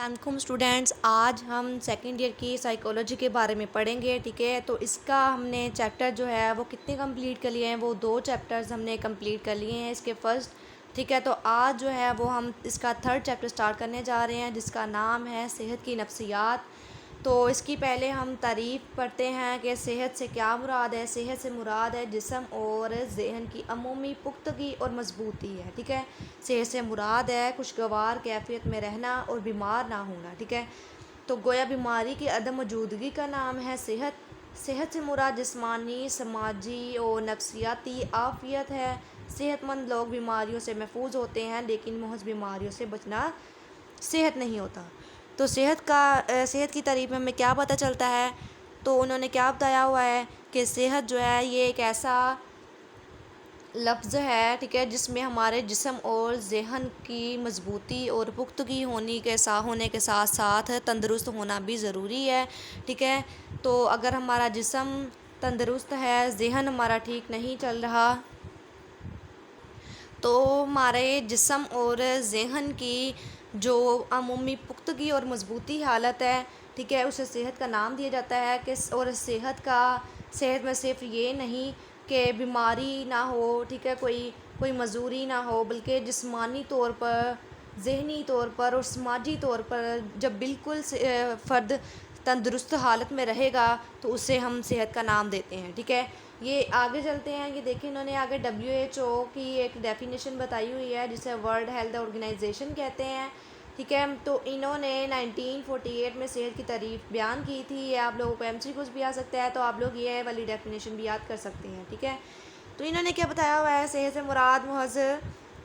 السلام علیکم اسٹوڈینٹس، آج ہم سیکنڈ ایئر کی سائیکالوجی کے بارے میں پڑھیں گے. ٹھیک ہے، تو اس کا ہم نے چیپٹر جو ہے وہ کتنے کمپلیٹ کر لیے ہیں؟ وہ 2 چیپٹرز ہم نے کمپلیٹ کر لیے ہیں اس کے فرسٹ. ٹھیک ہے، تو آج جو ہے وہ ہم اس کا تھرڈ چیپٹر سٹارٹ کرنے جا رہے ہیں جس کا نام ہے صحت کی نفسیات. تو اس کی پہلے ہم تعریف پڑھتے ہیں کہ صحت سے کیا مراد ہے. صحت سے مراد ہے جسم اور ذہن کی عمومی پختگی اور مضبوطی ہے. ٹھیک ہے، صحت سے مراد ہے خوشگوار کیفیت میں رہنا اور بیمار نہ ہونا. ٹھیک ہے، تو گویا بیماری کی عدم موجودگی کا نام ہے صحت. صحت سے مراد جسمانی، سماجی اور نفسیاتی عافیت ہے. صحت مند لوگ بیماریوں سے محفوظ ہوتے ہیں، لیکن محض بیماریوں سے بچنا صحت نہیں ہوتا. تو صحت کی تعریف میں ہمیں کیا پتہ چلتا ہے؟ تو انہوں نے کیا بتایا ہوا ہے کہ صحت جو ہے یہ ایک ایسا لفظ ہے، ٹھیک ہے، جس میں ہمارے جسم اور ذہن کی مضبوطی اور پختگی ہونے کے ساتھ ساتھ تندرست ہونا بھی ضروری ہے. ٹھیک ہے، تو اگر ہمارا جسم تندرست ہے، ذہن ہمارا ٹھیک نہیں چل رہا، تو ہمارے جسم اور ذہن کی جو عمومی پختگی اور مضبوطی حالت ہے، ٹھیک ہے، اسے صحت کا نام دیا جاتا ہے. اور صحت میں صرف یہ نہیں کہ بیماری نہ ہو، ٹھیک ہے، کوئی معذوری نہ ہو، بلکہ جسمانی طور پر، ذہنی طور پر اور سماجی طور پر جب بالکل فرد تندرست حالت میں رہے گا تو اسے ہم صحت کا نام دیتے ہیں. ٹھیک ہے، یہ آگے چلتے ہیں. یہ دیکھیں انہوں نے آگے WHO کی ایک ڈیفینیشن بتائی ہوئی ہے جسے ورلڈ ہیلتھ آرگنائزیشن کہتے ہیں. ٹھیک ہے، تو انہوں نے 1948 میں صحت کی تعریف بیان کی تھی. یہ آپ لوگوں کو MCQs بھی آ سکتا ہے، تو آپ لوگ یہ والی ڈیفینیشن بھی یاد کر سکتے ہیں. ٹھیک ہے، تو انہوں نے کیا بتایا ہوا ہے؟ صحت سے مراد محض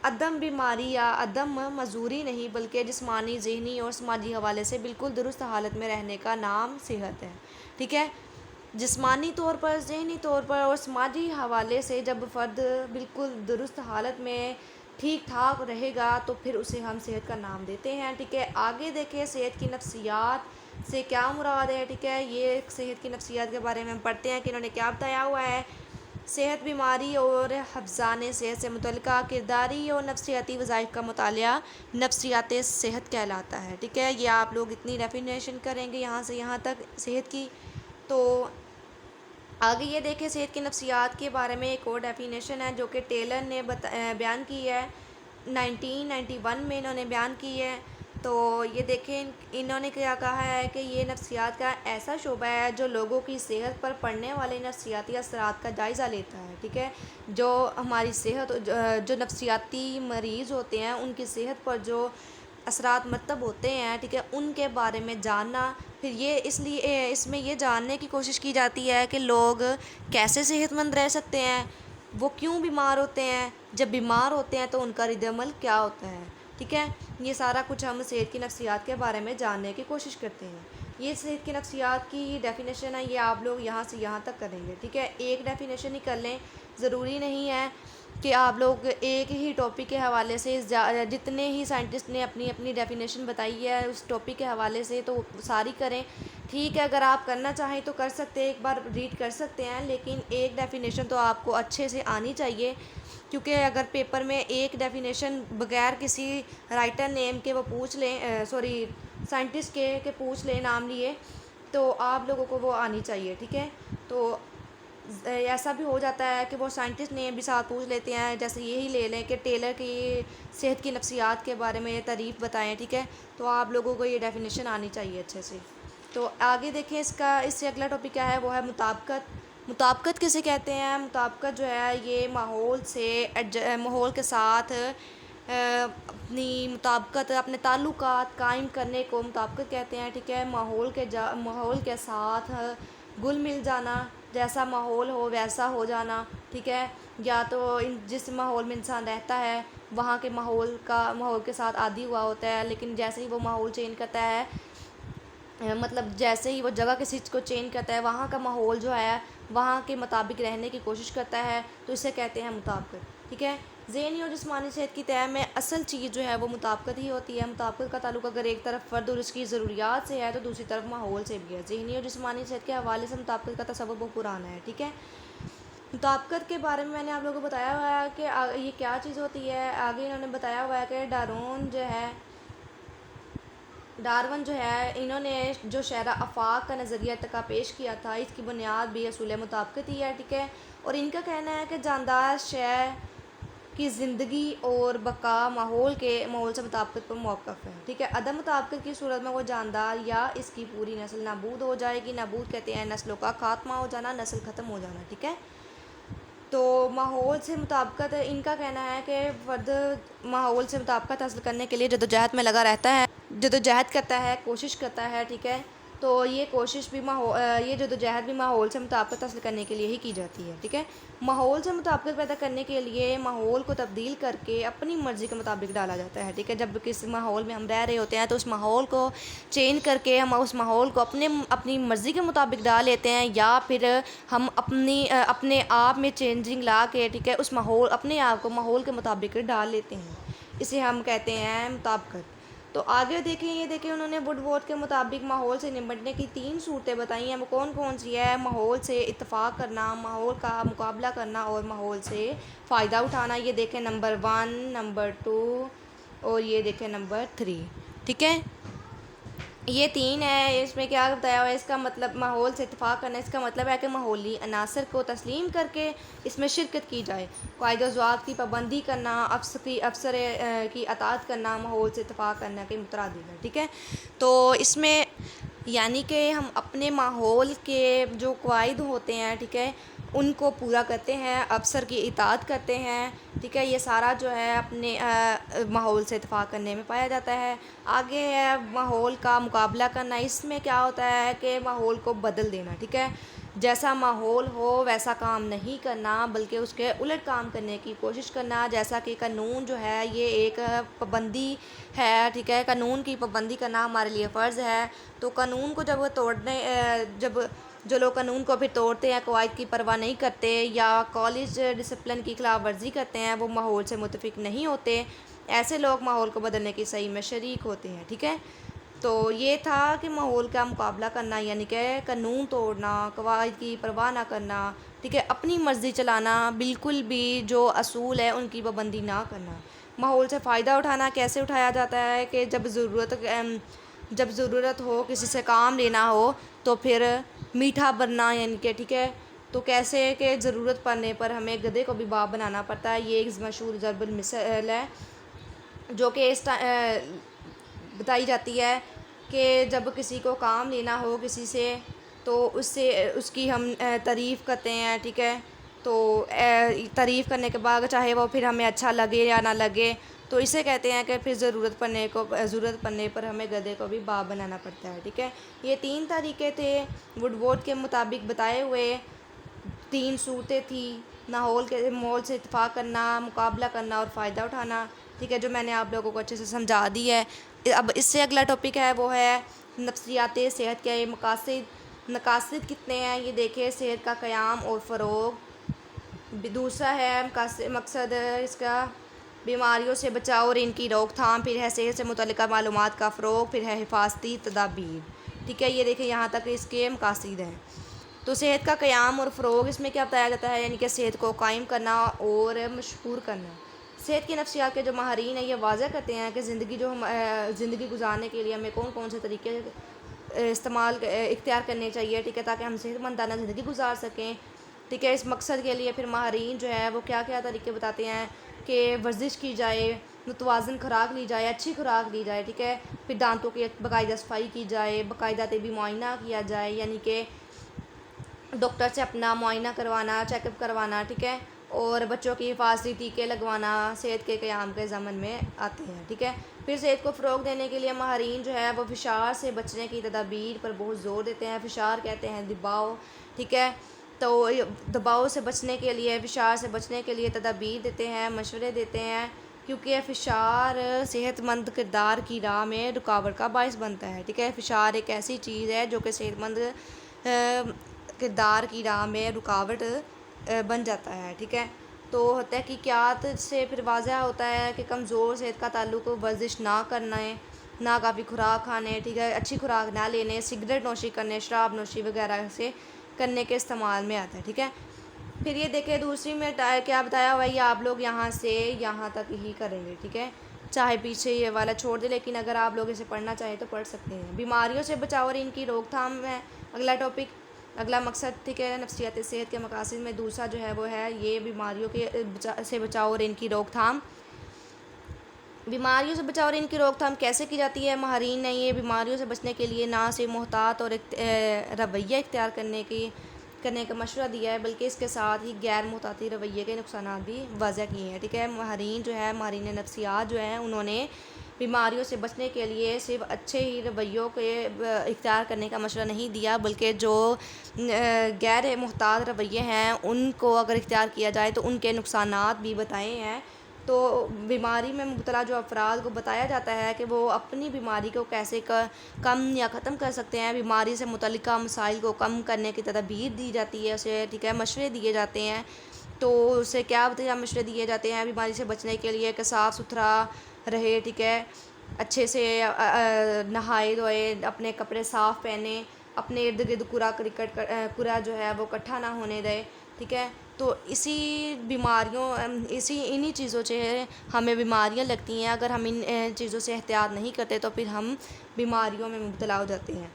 عدم بیماری یا عدم معذوری نہیں، بلکہ جسمانی، ذہنی اور سماجی حوالے سے بالکل درست حالت میں رہنے کا نام صحت ہے. ٹھیک ہے، جسمانی طور پر، ذہنی طور پر اور سماجی حوالے سے جب فرد بالکل درست حالت میں ٹھیک ٹھاک رہے گا تو پھر اسے ہم صحت کا نام دیتے ہیں. ٹھیک ہے، آگے دیکھیں صحت کی نفسیات سے کیا مراد ہے. ٹھیک ہے، یہ صحت کی نفسیات کے بارے میں ہم پڑھتے ہیں کہ انہوں نے کیا بتایا ہوا ہے. صحت بیماری اور حفظان صحت سے متعلقہ کرداری اور نفسیاتی وظائف کا مطالعہ نفسیات صحت کہلاتا ہے. ٹھیک ہے، یہ آپ لوگ اتنی ڈیفینیشن کریں گے یہاں سے یہاں تک صحت کی. تو آگے یہ دیکھیں صحت کی نفسیات کے بارے میں ایک اور ڈیفینیشن ہے جو کہ ٹیلر نے بیان کی ہے 1991 میں، انہوں نے بیان کی ہے. تو یہ دیکھیں انہوں نے کیا کہا ہے کہ یہ نفسیات کا ایسا شعبہ ہے جو لوگوں کی صحت پر پڑنے والے نفسیاتی اثرات کا جائزہ لیتا ہے. ٹھیک ہے، جو ہماری صحت، جو نفسیاتی مریض ہوتے ہیں ان کی صحت پر جو اثرات مرتب ہوتے ہیں، ٹھیک ہے، ان کے بارے میں جاننا. پھر یہ اس میں یہ جاننے کی کوشش کی جاتی ہے کہ لوگ کیسے صحت مند رہ سکتے ہیں، وہ کیوں بیمار ہوتے ہیں، جب بیمار ہوتے ہیں تو ان کا رد عمل کیا ہوتا ہے. ٹھیک ہے، یہ سارا کچھ ہم صحت کی نفسیات کے بارے میں جاننے کی کوشش کرتے ہیں. یہ صحت کی نفسیات کی ڈیفینیشن ہے، یہ آپ لوگ یہاں سے یہاں تک کریں گے. ٹھیک ہے، ایک ڈیفینیشن ہی کر لیں، ضروری نہیں ہے کہ آپ لوگ ایک ہی ٹاپک کے حوالے سے جتنے ہی سائنٹسٹ نے اپنی اپنی ڈیفینیشن بتائی ہے اس ٹاپک کے حوالے سے تو ساری کریں. ٹھیک ہے، اگر آپ کرنا چاہیں تو کر سکتے ہیں، ایک بار ریڈ کر سکتے ہیں، لیکن ایک ڈیفینیشن تو آپ کو اچھے سے آنی چاہیے. کیونکہ اگر پیپر میں ایک ڈیفینیشن بغیر کسی رائٹر نیم کے وہ پوچھ لیں، سائنٹسٹ کے پوچھ لیں نام لیے، تو آپ لوگوں کو وہ آنی چاہیے. ٹھیک ہے، تو ایسا بھی ہو جاتا ہے کہ وہ سائنٹسٹ نیم بھی ساتھ پوچھ لیتے ہیں. جیسے یہی لے لیں کہ ٹیلر کی صحت کی نفسیات کے بارے میں تعریف بتائیں. ٹھیک ہے، تو آپ لوگوں کو یہ ڈیفینیشن آنی چاہیے اچھے سے. تو آگے دیکھیں اس سے اگلا ٹاپک کیا ہے، وہ ہے مطابقت. مطابقت کسے کہتے ہیں؟ مطابقت جو ہے یہ ماحول کے ساتھ اپنی مطابقت، اپنے تعلقات قائم کرنے کو مطابقت کہتے ہیں. ٹھیک ہے، ماحول کے ساتھ گل مل جانا، جیسا ماحول ہو ویسا ہو جانا. ٹھیک ہے، یا تو جس ماحول میں انسان رہتا ہے وہاں کے ماحول کے ساتھ عادی ہوا ہوتا ہے، لیکن جیسے ہی وہ ماحول چینج کرتا ہے، مطلب جیسے ہی وہ جگہ کسی چیز کو چینج کرتا ہے، وہاں کا ماحول جو ہے وہاں کے مطابق رہنے کی کوشش کرتا ہے، تو اسے کہتے ہیں مطابقت. ٹھیک ہے، ذہنی اور جسمانی صحت کی طے میں اصل چیز جو ہے وہ مطابقت ہی ہوتی ہے. مطابقت کا تعلق اگر ایک طرف فرد اور اس کی ضروریات سے ہے تو دوسری طرف ماحول سے بھی ہے. ذہنی اور جسمانی صحت کے حوالے سے مطابقت کا تصور بہت پرانا ہے. ٹھیک ہے، مطابقت کے بارے میں نے آپ لوگوں کو بتایا ہوا ہے کہ یہ کیا چیز ہوتی ہے. آگے انہوں نے بتایا ہوا ہے کہ ڈارون جو ہے ڈارون جو ہے انہوں نے جو شرح آفاق کا نظریہ ارتقا پیش کیا تھا، اس کی بنیاد بھی اصول مطابقت ہی ہے، ٹھیک ہے. اور ان کا کہنا ہے کہ جاندار شے کی زندگی اور بقا ماحول سے مطابقت پر موقف ہے، ٹھیک ہے. عدم مطابقت کی صورت میں وہ جاندار یا اس کی پوری نسل نابود ہو جائے گی. نابود کہتے ہیں نسلوں کا خاتمہ ہو جانا، نسل ختم ہو جانا، ٹھیک ہے. تو ماحول سے مطابقت، ان کا کہنا ہے کہ فرد ماحول سے مطابقت حاصل کرنے کے لیے جدوجہد میں لگا رہتا ہے، جدوجہد کرتا ہے، کوشش کرتا ہے، ٹھیک ہے. تو یہ کوشش بھی یہ جدوجہد بھی ماحول سے مطابقت حاصل کرنے کے لیے ہی کی جاتی ہے، ٹھیک ہے. ماحول سے مطابقت پیدا کرنے کے لیے ماحول کو تبدیل کر کے اپنی مرضی کے مطابق ڈالا جاتا ہے، ٹھیک ہے. جب کسی ماحول میں ہم رہ رہے ہوتے ہیں تو اس ماحول کو چینج کر کے ہم اس ماحول کو اپنی مرضی کے مطابق ڈال لیتے ہیں، یا پھر ہم اپنے آپ میں چینجنگ لا کے، ٹھیک ہے، اس ماحول اپنے آپ کو ماحول کے مطابق ڈال لیتے ہیں. اسے ہم کہتے ہیں مطابقت. تو آگے دیکھیں، یہ دیکھیں انہوں نے وڈ وورتھ کے مطابق ماحول سے نمٹنے کی 3 صورتیں بتائی ہیں. وہ کون کون سی ہے؟ ماحول سے اتفاق کرنا، ماحول کا مقابلہ کرنا اور ماحول سے فائدہ اٹھانا. یہ دیکھیں نمبر 1، نمبر 2 اور یہ دیکھیں نمبر 3، ٹھیک ہے. یہ 3 ہے. اس میں کیا بتایا ہوا ہے؟ اس کا مطلب ماحول سے اتفاق کرنا، اس کا مطلب ہے کہ ماحولی عناصر کو تسلیم کر کے اس میں شرکت کی جائے. قواعد و ضوابط کی پابندی کرنا، افسر کی اطاعت کرنا ماحول سے اتفاق کرنا کے مترادف ہے، ٹھیک ہے. تو اس میں یعنی کہ ہم اپنے ماحول کے جو قواعد ہوتے ہیں، ٹھیک ہے، ان کو پورا کرتے ہیں، افسر کی اطاعت کرتے ہیں، ٹھیک ہے. یہ سارا جو ہے اپنے ماحول سے اتفاق کرنے میں پایا جاتا ہے. آگے ہے ماحول کا مقابلہ کرنا. اس میں کیا ہوتا ہے کہ ماحول کو بدل دینا، ٹھیک ہے. جیسا ماحول ہو ویسا کام نہیں کرنا، بلکہ اس کے الٹ کام کرنے کی کوشش کرنا. جیسا کہ قانون جو ہے یہ ایک پابندی ہے، ٹھیک ہے. قانون کی پابندی کرنا ہمارے لیے فرض ہے. تو قانون کو جب جو لوگ قانون کو پھر توڑتے ہیں، قواعد کی پرواہ نہیں کرتے یا کالج ڈسپلن کی خلاف ورزی کرتے ہیں، وہ ماحول سے متفق نہیں ہوتے. ایسے لوگ ماحول کو بدلنے کی صحیح میں شریک ہوتے ہیں، ٹھیک ہے. تو یہ تھا کہ ماحول کا مقابلہ کرنا یعنی کہ قانون توڑنا، قواعد کی پرواہ نہ کرنا، ٹھیک ہے، اپنی مرضی چلانا، بالکل بھی جو اصول ہے ان کی پابندی نہ کرنا. ماحول سے فائدہ اٹھانا کیسے اٹھایا جاتا ہے کہ جب ضرورت ہو، کسی سے کام لینا ہو تو پھر میٹھا بننا یعنی کہ، ٹھیک ہے. تو کیسے کہ ضرورت پڑنے پر ہمیں گدھے کو بھی باپ بنانا پڑتا ہے. یہ ایک مشہور ضرب المثل ہے جو کہ بتائی جاتی ہے کہ جب کسی کو کام لینا ہو کسی سے تو اس کی ہم تعریف کرتے ہیں، ٹھیک ہے. تو تعریف کرنے کے بعد چاہے وہ پھر ہمیں اچھا لگے یا نہ لگے تو اسے کہتے ہیں کہ پھر ضرورت پڑنے پر ہمیں گدھے کو بھی باپ بنانا پڑتا ہے، ٹھیک ہے. یہ 3 طریقے تھے وڈ وورتھ کے مطابق بتائے ہوئے. 3 صورتیں تھیں: ماحول سے اتفاق کرنا، مقابلہ کرنا اور فائدہ اٹھانا، ٹھیک ہے، جو میں نے آپ لوگوں کو اچھے سے سمجھا دی ہے. اب اس سے اگلا ٹاپک ہے وہ ہے نفسیات صحت کے مقاصد کتنے ہیں. یہ دیکھیں، صحت کا قیام اور فروغ. دوسرا ہے مقصد اس کا بیماریوں سے بچاؤ اور ان کی روک تھام. پھر ہے صحت سے متعلقہ معلومات کا فروغ. پھر ہے حفاظتی تدابیر، ٹھیک ہے. یہ دیکھیں یہاں تک اس کے مقاصد ہیں. تو صحت کا قیام اور فروغ، اس میں کیا بتایا جاتا ہے؟ یعنی کہ صحت کو قائم کرنا اور مشہور کرنا. صحت کی نفسیات کے جو ماہرین ہیں یہ واضح کرتے ہیں کہ زندگی گزارنے کے لیے ہمیں کون کون سے طریقے اختیار کرنے چاہیے، ٹھیک ہے، تاکہ ہم صحت مندانہ زندگی گزار سکیں، ٹھیک ہے. اس مقصد کے لیے پھر ماہرین جو ہے وہ کیا کیا طریقے بتاتے ہیں کہ ورزش کی جائے، متوازن خوراک لی جائے، اچھی خوراک لی جائے، ٹھیک ہے. پھر دانتوں کی باقاعدہ صفائی کی جائے، باقاعدہ طبی معائنہ کیا جائے، یعنی کہ ڈاکٹر سے اپنا معائنہ کروانا، چیک اپ کروانا، ٹھیک ہے. اور بچوں کی حفاظتی ٹیکے لگوانا صحت کے قیام کے ضمن میں آتے ہیں، ٹھیک ہے. پھر صحت کو فروغ دینے کے لیے ماہرین جو ہے وہ فشار سے بچنے کی تدابیر پر بہت زور دیتے ہیں. فشار کہتے ہیں دباؤ، ٹھیک ہے. تو دباؤ سے بچنے کے لیے، فشار سے بچنے کے لیے تدابیر دیتے ہیں، مشورے دیتے ہیں، کیونکہ فشار صحت مند کردار کی راہ میں رکاوٹ کا باعث بنتا ہے، ٹھیک ہے. فشار ایک ایسی چیز ہے جو کہ صحت مند کردار کی راہ میں رکاوٹ بن جاتا ہے، ٹھیک ہے. تو تحقیقات سے پھر واضح ہوتا ہے کہ کمزور صحت کا تعلق ورزش نہ کرنے، نہ کافی خوراک کھانے، ٹھیک ہے، اچھی خوراک نہ لینے، سگریٹ نوشی کرنے، شراب نوشی وغیرہ سے کرنے کے استعمال میں آتا ہے، ٹھیک ہے. پھر یہ دیکھیں دوسری میں کیا بتایا ہوا ہے، یہ آپ لوگ یہاں سے یہاں تک ہی کریں گے، ٹھیک ہے. چاہے پیچھے یہ والا چھوڑ دیں، لیکن اگر آپ لوگ اسے پڑھنا چاہیں تو پڑھ سکتے ہیں۔ بیماریوں سے بچاؤ اور ان کی روک تھام ہے اگلا ٹاپک، اگلا مقصد، ٹھیک ہے۔ نفسیاتی صحت کے مقاصد میں دوسرا جو ہے وہ ہے یہ بیماریوں کے سے بچاؤ اور ان کی روک تھام۔ بیماریوں سے بچاؤ اور ان کی روک تھام کیسے کی جاتی ہے؟ ماہرین نے یہ بیماریوں سے بچنے کے لیے نہ صرف محتاط اور رویہ اختیار کرنے کا مشورہ دیا ہے، بلکہ اس کے ساتھ ہی غیر محتاطی رویے کے نقصانات بھی واضح کیے ہیں، ٹھیک ہے۔ ماہرین نفسیات جو ہیں انہوں نے بیماریوں سے بچنے کے لیے صرف اچھے ہی رویوں کے اختیار کرنے کا مشورہ نہیں دیا، بلکہ جو غیر محتاط رویے ہیں ان کو اگر اختیار کیا جائے تو ان کے نقصانات بھی بتائے ہیں۔ تو بیماری میں مبتلا جو افراد کو بتایا جاتا ہے کہ وہ اپنی بیماری کو کیسے کم یا ختم کر سکتے ہیں، بیماری سے متعلقہ مسائل کو کم کرنے کی تدابیر دی جاتی ہے اسے، ٹھیک ہے، مشورے دیے جاتے ہیں۔ تو اسے کیا مشورے دیے جاتے ہیں بیماری سے بچنے کے لیے؟ کہ صاف ستھرا رہے، ٹھیک ہے، اچھے سے نہائے دھوئے، اپنے کپڑے صاف پہنے، اپنے ارد گرد کوڑا جو ہے وہ اکٹھا نہ ہونے دے، ٹھیک ہے۔ تو انہی چیزوں سے ہمیں بیماریاں لگتی ہیں۔ اگر ہم ان چیزوں سے احتیاط نہیں کرتے تو پھر ہم بیماریوں میں مبتلا ہو جاتے ہیں۔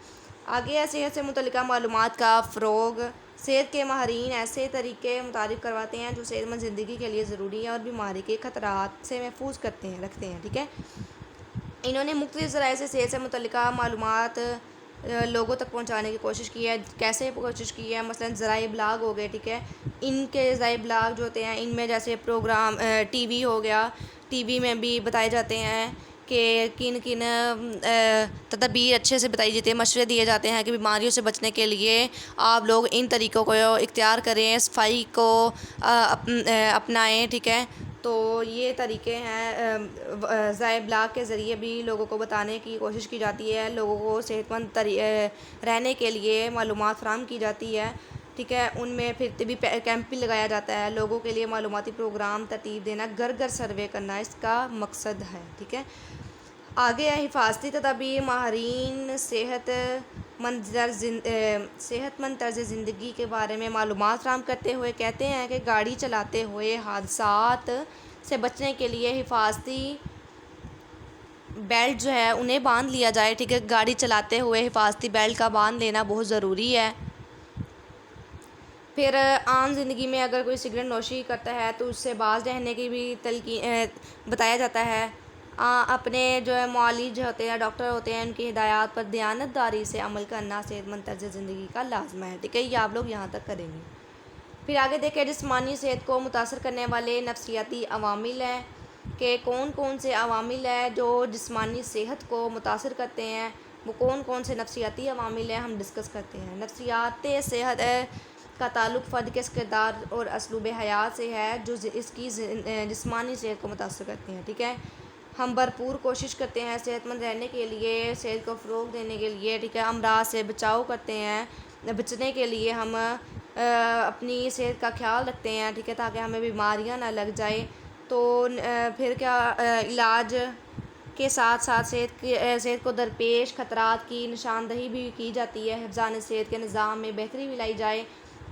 آگے ہے صحت سے متعلقہ معلومات کا فروغ۔ صحت کے ماہرین ایسے طریقے متعارف کرواتے ہیں جو صحت مند زندگی کے لیے ضروری ہیں اور بیماری کے خطرات سے محفوظ رکھتے ہیں، ٹھیک ہے۔ انہوں نے مختلف ذرائع سے صحت سے متعلقہ معلومات لوگوں تک پہنچانے کی کوشش کی ہے۔ کیسے کوشش کی ہے؟ مثلاً ذرائع ابلاغ ہو گئے، ٹھیک ہے، ان کے ذرائع ابلاغ جو ہوتے ہیں ان میں جیسے پروگرام ٹی وی ہو گیا، ٹی وی میں بھی بتائے جاتے ہیں کہ کن تدابیر اچھے سے بتائی جاتی ہے، مشورے دیے جاتے ہیں کہ بیماریوں سے بچنے کے لیے آپ لوگ ان طریقوں کو اختیار کریں، صفائی کو اپنائیں، ٹھیک ہے۔ تو یہ طریقے ہیں، ذرائع ابلاغ کے ذریعے بھی لوگوں کو بتانے کی کوشش کی جاتی ہے، لوگوں کو صحت مند رہنے کے لیے معلومات فراہم کی جاتی ہے، ٹھیک ہے۔ ان میں پھر طبی کیمپ بھی لگایا جاتا ہے، لوگوں کے لیے معلوماتی پروگرام ترتیب دینا، گھر گھر سروے کرنا اس کا مقصد ہے، ٹھیک ہے۔ آگے ہے حفاظتی تدابیر۔ ماہرین صحت مند طرز زندگی کے بارے میں معلومات فراہم کرتے ہوئے کہتے ہیں کہ گاڑی چلاتے ہوئے حادثات سے بچنے کے لیے حفاظتی بیلٹ جو ہے انہیں باندھ لیا جائے، ٹھیک ہے۔ گاڑی چلاتے ہوئے حفاظتی بیلٹ کا باندھ لینا بہت ضروری ہے۔ پھر عام زندگی میں اگر کوئی سگریٹ نوشی کرتا ہے تو اس سے باز رہنے کی بھی بتایا جاتا ہے۔ اپنے جو ہے معالج ہوتے ہیں، ڈاکٹر ہوتے ہیں، ان کی ہدایات پر دیانتداری سے عمل کرنا صحت مند طرز زندگی کا لازمہ ہے، ٹھیک ہے۔ یہ آپ لوگ یہاں تک کریں گے۔ پھر آگے دیکھیں جسمانی صحت کو متاثر کرنے والے نفسیاتی عوامل ہیں کہ کون کون سے عوامل ہیں جو جسمانی صحت کو متاثر کرتے ہیں، وہ کون کون سے نفسیاتی عوامل ہیں ہم ڈسکس کرتے ہیں۔ نفسیات صحت کا تعلق فرد کے کردار اور اسلوب حیات سے ہے جو اس کی جسمانی صحت کو متاثر کرتے ہیں، ٹھیک ہے۔ ہم بھرپور کوشش کرتے ہیں صحت مند رہنے کے لیے، صحت کو فروغ دینے کے لیے، ٹھیک ہے، امراض سے بچاؤ کرتے ہیں، بچنے کے لیے ہم اپنی صحت کا خیال رکھتے ہیں، ٹھیک ہے، تاکہ ہمیں بیماریاں نہ لگ جائیں۔ تو پھر کیا علاج کے ساتھ ساتھ صحت کو درپیش خطرات کی نشاندہی بھی کی جاتی ہے، حفظان صحت کے نظام میں بہتری بھی لائی جائے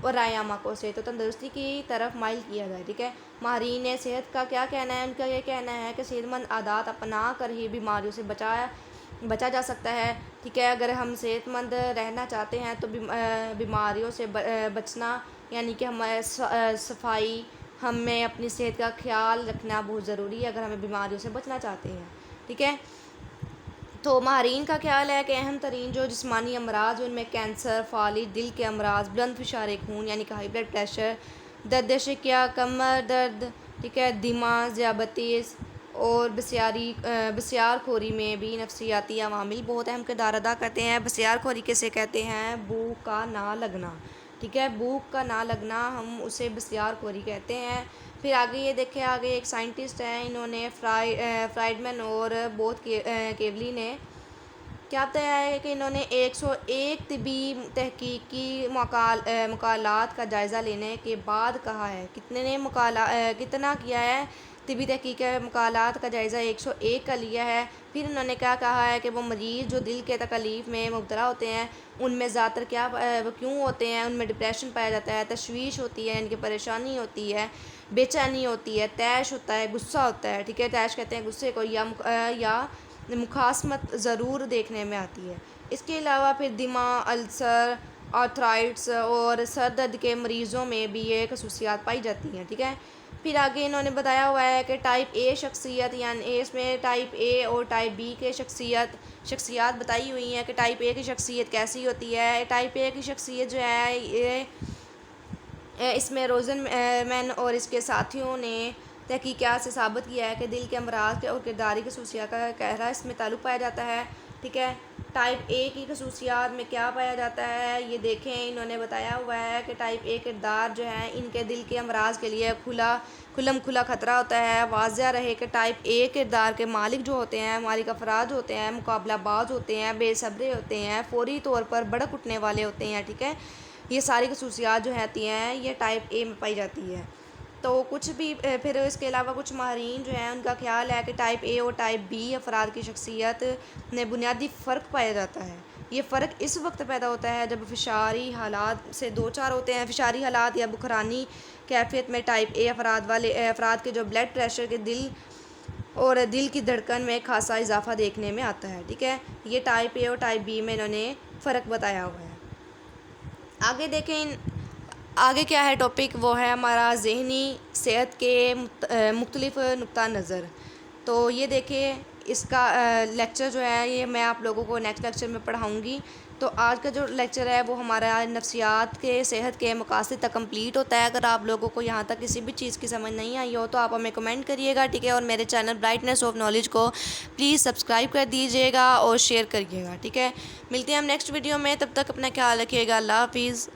اور رائے عامہ کو صحت و تندرستی کی طرف مائل کیا جائے، ٹھیک ہے۔ ماہرین صحت کا کیا کہنا ہے؟ ان کا یہ کہنا ہے کہ صحت مند عادات اپنا کر ہی بیماریوں سے بچا جا سکتا ہے، ٹھیک ہے۔ اگر ہم صحت مند رہنا چاہتے ہیں تو بیماریوں سے بچنا یعنی کہ ہمیں صفائی، ہمیں اپنی صحت کا خیال رکھنا بہت ضروری ہے اگر ہمیں بیماریوں سے بچنا چاہتے ہیں، ٹھیک ہے۔ تو ماہرین کا خیال ہے کہ اہم ترین جو جسمانی امراض ان میں کینسر، فالج، دل کے امراض، بلند فشار خون یعنی کہ ہائی بلڈ پریشر، درد شکیہ، کمر درد، ٹھیک ہے، دمہ، ذیابیطس اور بسیار خوری میں بھی نفسیاتی عوامل بہت اہم کردار ادا کرتے ہیں۔ بسیار خوری کسے کہتے ہیں؟ بھوک کا نہ لگنا، ٹھیک ہے، بھوک کا نہ لگنا ہم اسے بسیار خوری کہتے ہیں۔ پھر آگے یہ دیکھیں، آگے ایک سائنٹسٹ ہیں، انہوں نے فرائیڈمن اور بوتھ کیولی نے کیا بتایا ہے کہ انہوں نے 101 طبی تحقیقی مقالات کا جائزہ لینے کے بعد کہا ہے، کتنا کیا ہے طبی تحقیق مقالات کا جائزہ 101 کا لیا ہے۔ پھر انہوں نے کیا کہا ہے کہ وہ مریض جو دل کے تکلیف میں مبتلا ہوتے ہیں ان میں زیادہ تر کیوں ہوتے ہیں، ان میں ڈپریشن پایا جاتا ہے، تشویش ہوتی ہے، ان کی پریشانی ہوتی ہے، بے چینی ہوتی ہے، طیش ہوتا ہے، غصہ ہوتا ہے، ٹھیک ہے، طیش کہتے ہیں غصے کو، یا مخاصمت ضرور دیکھنے میں آتی ہے۔ اس کے علاوہ پھر دماغ، السر، آرتھرائٹس اور سر درد کے مریضوں میں بھی یہ خصوصیات پائی جاتی ہیں، ٹھیک ہے۔ پھر آگے انہوں نے بتایا ہوا ہے کہ ٹائپ اے شخصیت، یعنی اس میں ٹائپ اے اور ٹائپ بی کے شخصیات بتائی ہوئی ہیں کہ ٹائپ اے کی شخصیت کیسی ہوتی ہے۔ ٹائپ اے کی شخصیت جو ہے یہ اس میں روزن مین اور اس کے ساتھیوں نے تحقیقات سے ثابت کیا ہے کہ دل کے امراض اور کرداری خصوصیات کا گہرا اس میں تعلق پایا جاتا ہے، ٹھیک ہے۔ ٹائپ اے کی خصوصیات میں کیا پایا جاتا ہے یہ دیکھیں، انہوں نے بتایا ہوا ہے کہ ٹائپ اے کردار جو ہے ان کے دل کے امراض کے لیے کھلا خطرہ ہوتا ہے۔ واضح رہے کہ ٹائپ اے کردار کے مالک جو ہوتے ہیں، مالک افراد ہوتے ہیں، مقابلہ باز ہوتے ہیں، بے صبرے ہوتے ہیں، فوری طور پر بھڑک اٹھنے والے ہوتے ہیں، ٹھیک ہے۔ یہ ساری خصوصیات جو ہوتی ہیں یہ ٹائپ اے میں پائی جاتی ہے۔ تو کچھ بھی پھر اس کے علاوہ کچھ ماہرین جو ہیں ان کا خیال ہے کہ ٹائپ اے اور ٹائپ بی افراد کی شخصیت میں بنیادی فرق پایا جاتا ہے۔ یہ فرق اس وقت پیدا ہوتا ہے جب فشاری حالات سے دو چار ہوتے ہیں۔ فشاری حالات یا بحرانی کیفیت میں ٹائپ اے افراد کے جو بلڈ پریشر کے دل کی دھڑکن میں خاصا اضافہ دیکھنے میں آتا ہے، ٹھیک ہے۔ یہ ٹائپ اے اور ٹائپ بی میں انہوں نے فرق بتایا ہوا ہے۔ آگے دیکھیں آگے کیا ہے ٹاپک، وہ ہے ہمارا ذہنی صحت کے مختلف نقطہ نظر۔ تو یہ دیکھیں اس کا لیکچر جو ہے یہ میں آپ لوگوں کو نیکسٹ لیکچر میں پڑھاؤں گی۔ تو آج کا جو لیکچر ہے وہ ہمارا نفسیات کے صحت کے مقاصد تک کمپلیٹ ہوتا ہے۔ اگر آپ لوگوں کو یہاں تک کسی بھی چیز کی سمجھ نہیں آئی ہو تو آپ ہمیں کمنٹ کریے گا، ٹھیک ہے، اور میرے چینل برائٹنیس آف نالج کو پلیز سبسکرائب کر دیجیے گا اور شیئر کریے گا، ٹھیک ہے۔ ملتے ہیں ہم نیکسٹ ویڈیو میں، تب تک اپنا خیال رکھیے گا، اللہ حافظ۔